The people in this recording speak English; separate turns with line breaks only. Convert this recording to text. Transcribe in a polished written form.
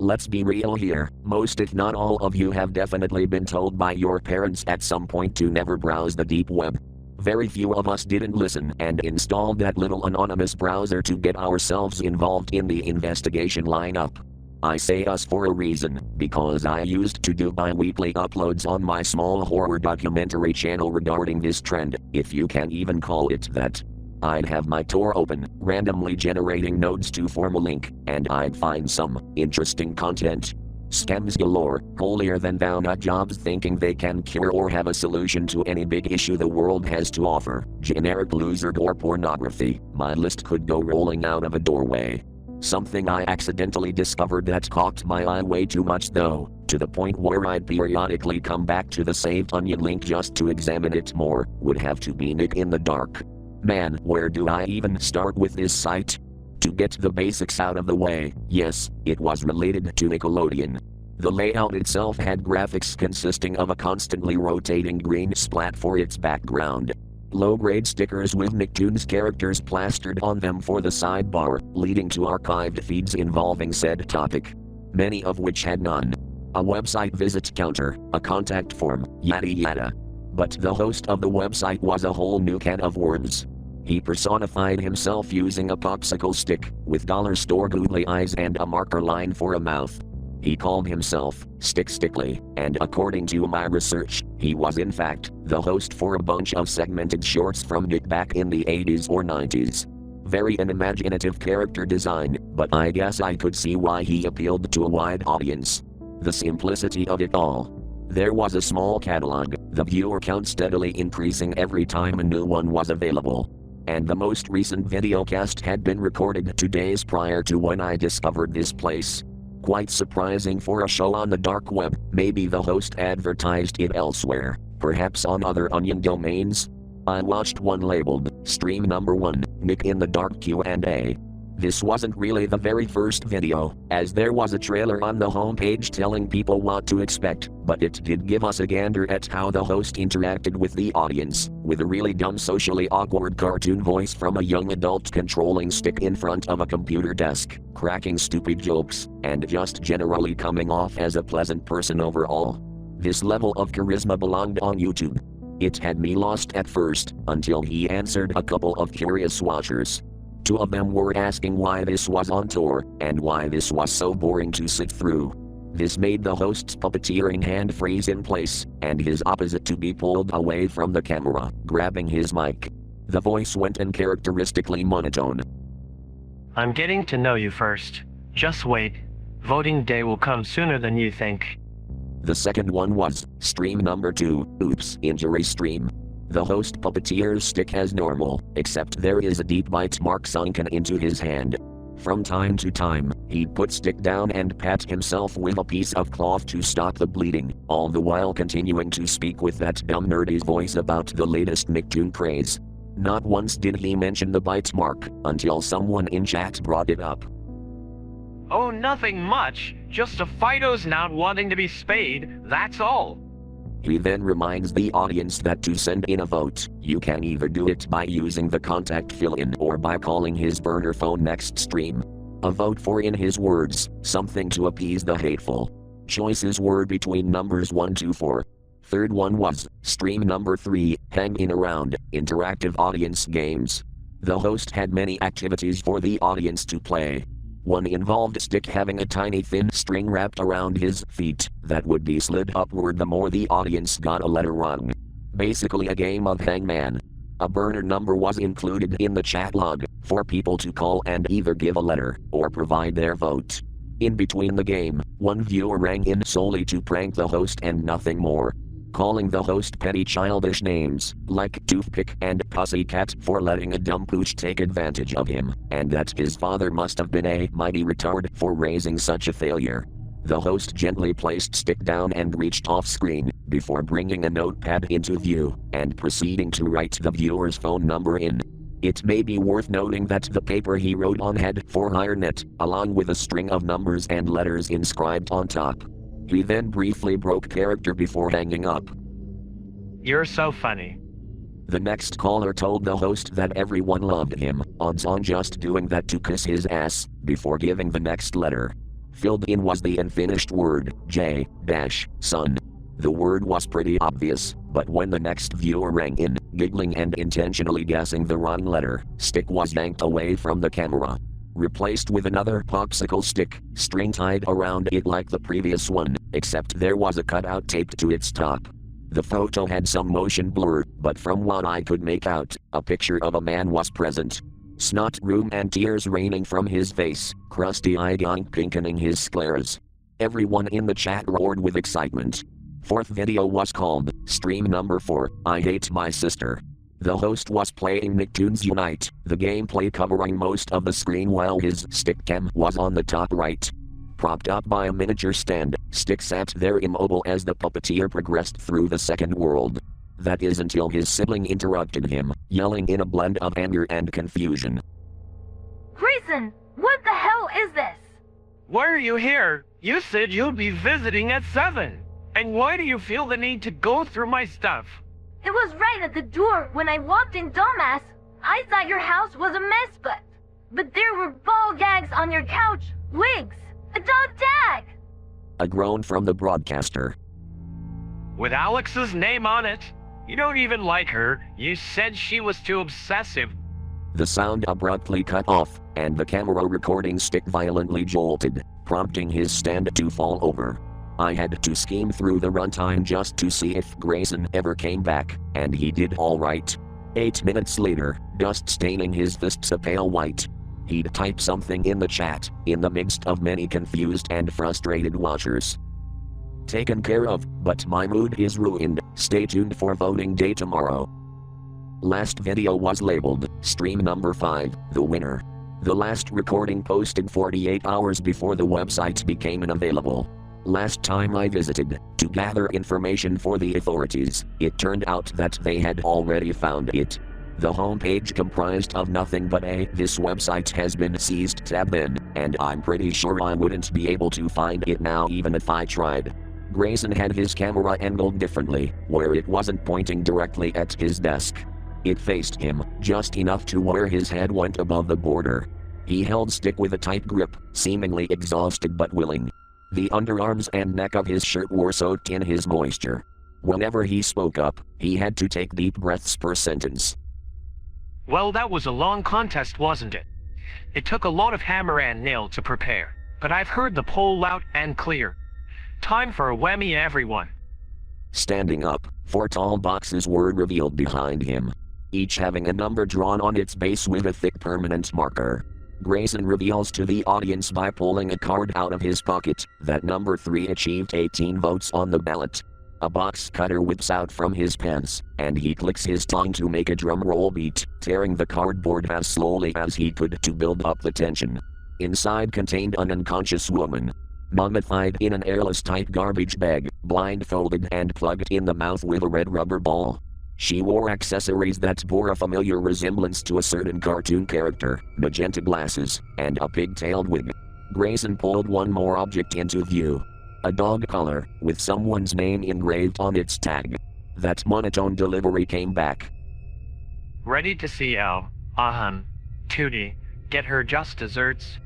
Let's be real here, most if not all of you have definitely been told by your parents at some point to never browse the deep web. Very few of us didn't listen and installed that little anonymous browser to get ourselves involved in the investigation lineup. I say us for a reason, because I used to do bi-weekly uploads on my small horror documentary channel regarding this trend, if you can even call it that. I'd have my Tor open, randomly generating nodes to form a link, and I'd find some interesting content. Scams galore, holier than thou nut jobs thinking they can cure or have a solution to any big issue the world has to offer, generic loser door pornography, my list could go rolling out of a doorway. Something I accidentally discovered that caught my eye way too much though, to the point where I'd periodically come back to the saved onion link just to examine it more, would have to be NickInTheDark. Man, where do I even start with this site? To get the basics out of the way, yes, it was related to Nickelodeon. The layout itself had graphics consisting of a constantly rotating green splat for its background. Low-grade stickers with Nicktoons characters plastered on them for the sidebar, leading to archived feeds involving said topic. Many of which had none. A website visit counter, a contact form, yada yada. But the host of the website was a whole new can of worms. He personified himself using a popsicle stick, with dollar store googly eyes and a marker line for a mouth. He called himself Stick Stickly, and according to my research, he was in fact the host for a bunch of segmented shorts from Nick back in the 80s or 90s. Very unimaginative character design, but I guess I could see why he appealed to a wide audience. The simplicity of it all. There was a small catalog, the viewer count steadily increasing every time a new one was available. And the most recent video cast had been recorded 2 days prior to when I discovered this place. Quite surprising for a show on the dark web, maybe the host advertised it elsewhere, perhaps on other onion domains. I watched one labeled, Stream Number 1, NickInTheDark Q&A. This wasn't really the very first video, as there was a trailer on the homepage telling people what to expect, but it did give us a gander at how the host interacted with the audience, with a really dumb socially awkward cartoon voice from a young adult controlling stick in front of a computer desk, cracking stupid jokes, and just generally coming off as a pleasant person overall. This level of charisma belonged on YouTube. It had me lost at first, until he answered a couple of curious watchers. 2 of them were asking why this was on tour, and why this was so boring to sit through. This made the host's puppeteering hand freeze in place, and his opposite to be pulled away from the camera, grabbing his mic. The voice went uncharacteristically monotone.
I'm getting to know you first. Just wait. Voting day will come sooner than you think.
The second one was, Stream Number 2, Oops, Injury Stream. The host puppeteers stick as normal, except there is a deep bite mark sunken into his hand. From time to time, he'd put stick down and pat himself with a piece of cloth to stop the bleeding, all the while continuing to speak with that dumb nerdy's voice about the latest Nicktoon craze. Not once did he mention the bite mark, until someone in chat brought it up.
Oh, nothing much. Just a Fido's not wanting to be spayed, that's all.
He then reminds the audience that to send in a vote, you can either do it by using the contact fill-in or by calling his burner phone next stream. A vote for, in his words, something to appease the hateful. Choices were between numbers 1 to 4. Third one was, Stream Number 3, Hanging Around, Interactive Audience Games. The host had many activities for the audience to play. One involved Stick having a tiny thin string wrapped around his feet that would be slid upward the more the audience got a letter wrong. Basically a game of hangman. A burner number was included in the chat log for people to call and either give a letter or provide their vote. In between the game, one viewer rang in solely to prank the host and nothing more, calling the host petty childish names, like Toothpick and Pussycat for letting a dumb pooch take advantage of him, and that his father must have been a mighty retard for raising such a failure. The host gently placed Stick down and reached off screen, before bringing a notepad into view, and proceeding to write the viewer's phone number in. It may be worth noting that the paper he wrote on had for hire net, along with a string of numbers and letters inscribed on top. He then briefly broke character before hanging up.
You're so funny.
The next caller told the host that everyone loved him, odds on just doing that to kiss his ass, before giving the next letter. Filled in was the unfinished word, J-Sun. The word was pretty obvious, but when the next viewer rang in, giggling and intentionally guessing the wrong letter, Stick was yanked away from the camera. Replaced with another popsicle stick, string tied around it like the previous one, except there was a cutout taped to its top. The photo had some motion blur, but from what I could make out, a picture of a man was present. Snot room and tears raining from his face, crusty-eyed ink pinkening his sclers. Everyone in the chat roared with excitement. Fourth video was called, Stream Number 4, I Hate My Sister. The host was playing Nicktoons Unite, the gameplay covering most of the screen while his stick cam was on the top right. Propped up by a miniature stand, Stick sat there immobile as the puppeteer progressed through the second world. That is until his sibling interrupted him, yelling in a blend of anger and confusion.
Grayson, what the hell is this?
Why are you here? You said you'd be visiting at 7. And why do you feel the need to go through my stuff?
It was right at the door when I walked in, dumbass. I thought your house was a mess, but there were ball gags on your couch, wigs, a dog tag.
A groan from the broadcaster.
With Alex's name on it. You don't even like her. You said she was too obsessive.
The sound abruptly cut off, and the camera recording stick violently jolted, prompting his stand to fall over. I had to skim through the runtime just to see if Grayson ever came back, and he did all right. 8 minutes later, dust staining his fists a pale white. He'd type something in the chat, in the midst of many confused and frustrated watchers. Taken care of, but my mood is ruined. Stay tuned for voting day tomorrow. Last video was labeled, Stream Number 5, the winner. The last recording posted 48 hours before the website became unavailable. Last time I visited, to gather information for the authorities, it turned out that they had already found it. The homepage comprised of nothing but "This website has been seized" tab then, and I'm pretty sure I wouldn't be able to find it now even if I tried. Grayson had his camera angled differently, where it wasn't pointing directly at his desk. It faced him, just enough to where his head went above the border. He held Stick with a tight grip, seemingly exhausted but willing. The underarms and neck of his shirt were soaked in his moisture. Whenever he spoke up, he had to take deep breaths per sentence.
Well, that was a long contest, wasn't it? It took a lot of hammer and nail to prepare, but I've heard the poll loud and clear. Time for a whammy, everyone.
Standing up, 4 tall boxes were revealed behind him, each having a number drawn on its base with a thick permanent marker. Grayson reveals to the audience by pulling a card out of his pocket that number 3 achieved 18 votes on the ballot. A box cutter whips out from his pants, and he clicks his tongue to make a drum roll beat, tearing the cardboard as slowly as he could to build up the tension. Inside contained an unconscious woman, mummified in an airless tight garbage bag, blindfolded and plugged in the mouth with a red rubber ball. She wore accessories that bore a familiar resemblance to a certain cartoon character, magenta glasses, and a pig-tailed wig. Grayson pulled one more object into view. A dog collar, with someone's name engraved on its tag. That monotone delivery came back.
Ready to see L. Tootie. Get her just desserts.